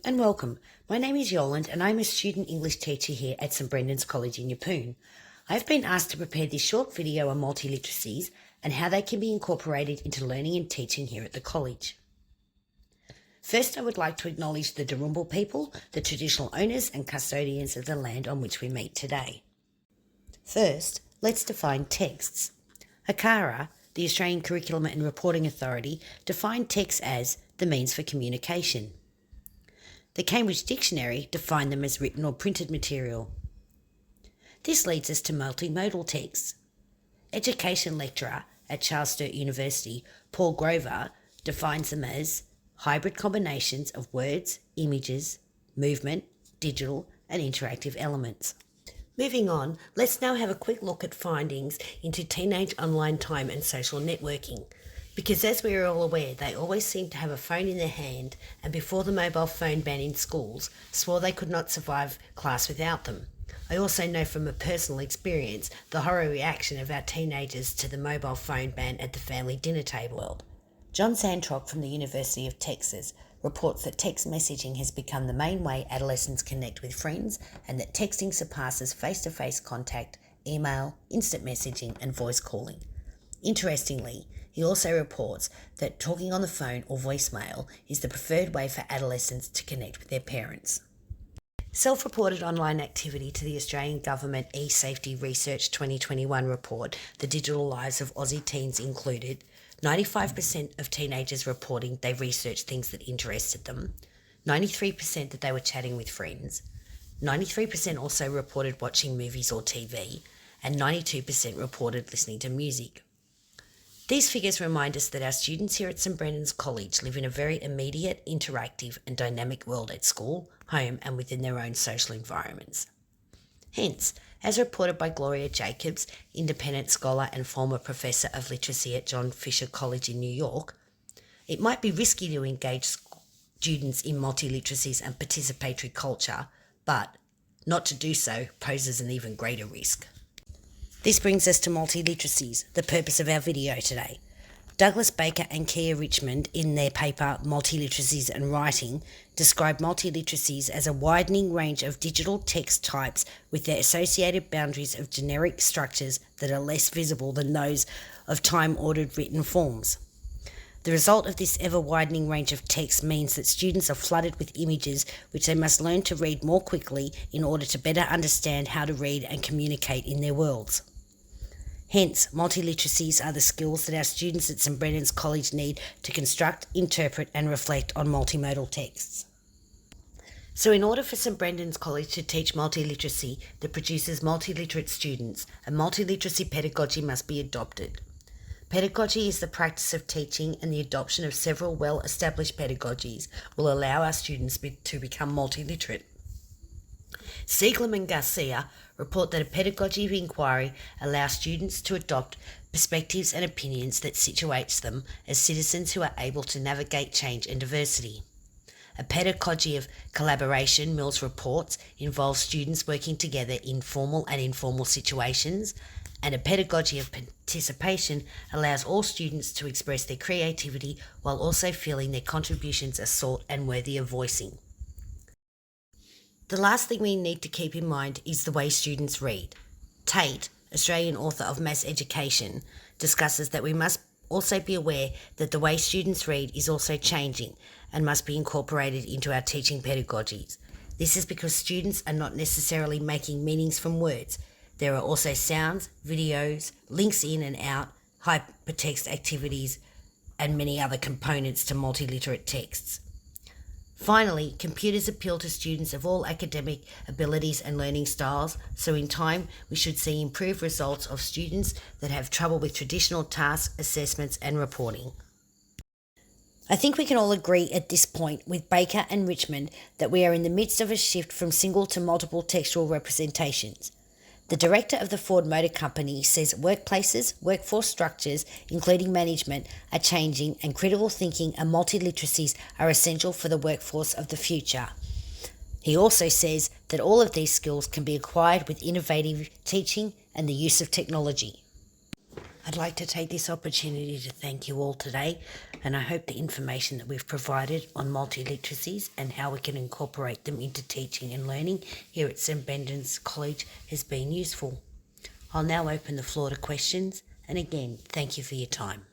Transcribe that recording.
and welcome. My name is Yolande and I'm a student English teacher here at St Brendan's College in Yeppoon. I've been asked to prepare this short video on multiliteracies and how they can be incorporated into learning and teaching here at the college. First, I would like to acknowledge the Darumbal people, the traditional owners and custodians of the land on which we meet today. First, let's define texts. ACARA, the Australian Curriculum and Reporting Authority, defined text as the means for communication. The Cambridge Dictionary defined them as written or printed material. This leads us to multimodal texts. Education lecturer at Charles Sturt University, Paul Grover, defines them as hybrid combinations of words, images, movement, digital and interactive elements. Moving on, let's now have a quick look at findings into teenage online time and social networking. Because as we are all aware, they always seem to have a phone in their hand, and before the mobile phone ban in schools, swore they could not survive class without them. I also know from a personal experience the horror reaction of our teenagers to the mobile phone ban at the family dinner table. John Zantrock from the University of Texas reports that text messaging has become the main way adolescents connect with friends, and that texting surpasses face-to-face contact, email, instant messaging and voice calling. Interestingly, he also reports that talking on the phone or voicemail is the preferred way for adolescents to connect with their parents. Self-reported online activity to the Australian Government eSafety Research 2021 report, The Digital Lives of Aussie Teens, included 95% of teenagers reporting they researched things that interested them, 93% that they were chatting with friends, 93% also reported watching movies or TV, and 92% reported listening to music. These figures remind us that our students here at St Brendan's College live in a very immediate, interactive and dynamic world at school, home and within their own social environments. Hence, as reported by Gloria Jacobs, independent scholar and former professor of literacy at John Fisher College in New York, it might be risky to engage students in multiliteracies and participatory culture, but not to do so poses an even greater risk. This brings us to multiliteracies, the purpose of our video today. Douglas Baker and Kia Richmond, in their paper Multiliteracies and Writing, describe multiliteracies as a widening range of digital text types with their associated boundaries of generic structures that are less visible than those of time-ordered written forms. The result of this ever-widening range of text means that students are flooded with images which they must learn to read more quickly in order to better understand how to read and communicate in their worlds. Hence, multiliteracies are the skills that our students at St Brendan's College need to construct, interpret and reflect on multimodal texts. So in order for St Brendan's College to teach multiliteracy that produces multiliterate students, a multiliteracy pedagogy must be adopted. Pedagogy is the practice of teaching, and the adoption of several well-established pedagogies will allow our students to become multiliterate. Sieglem and Garcia report that a pedagogy of inquiry allows students to adopt perspectives and opinions that situates them as citizens who are able to navigate change and diversity. A pedagogy of collaboration, Mills reports, involves students working together in formal and informal situations, and a pedagogy of participation allows all students to express their creativity while also feeling their contributions are sought and worthy of voicing. The last thing we need to keep in mind is the way students read. Tate, Australian author of Mass Education, discusses that we must also be aware that the way students read is also changing and must be incorporated into our teaching pedagogies. This is because students are not necessarily making meanings from words. There are also sounds, videos, links in and out, hypertext activities, and many other components to multiliterate texts. Finally, computers appeal to students of all academic abilities and learning styles, so in time we should see improved results of students that have trouble with traditional tasks, assessments and reporting. I think we can all agree at this point with Baker and Richmond that we are in the midst of a shift from single to multiple textual representations. The director of the Ford Motor Company says workplaces, workforce structures, including management, are changing, and critical thinking and multiliteracies are essential for the workforce of the future. He also says that all of these skills can be acquired with innovative teaching and the use of technology. I'd like to take this opportunity to thank you all today, and I hope the information that we've provided on multiliteracies and how we can incorporate them into teaching and learning here at St Brendan's College has been useful. I'll now open the floor to questions, and again, thank you for your time.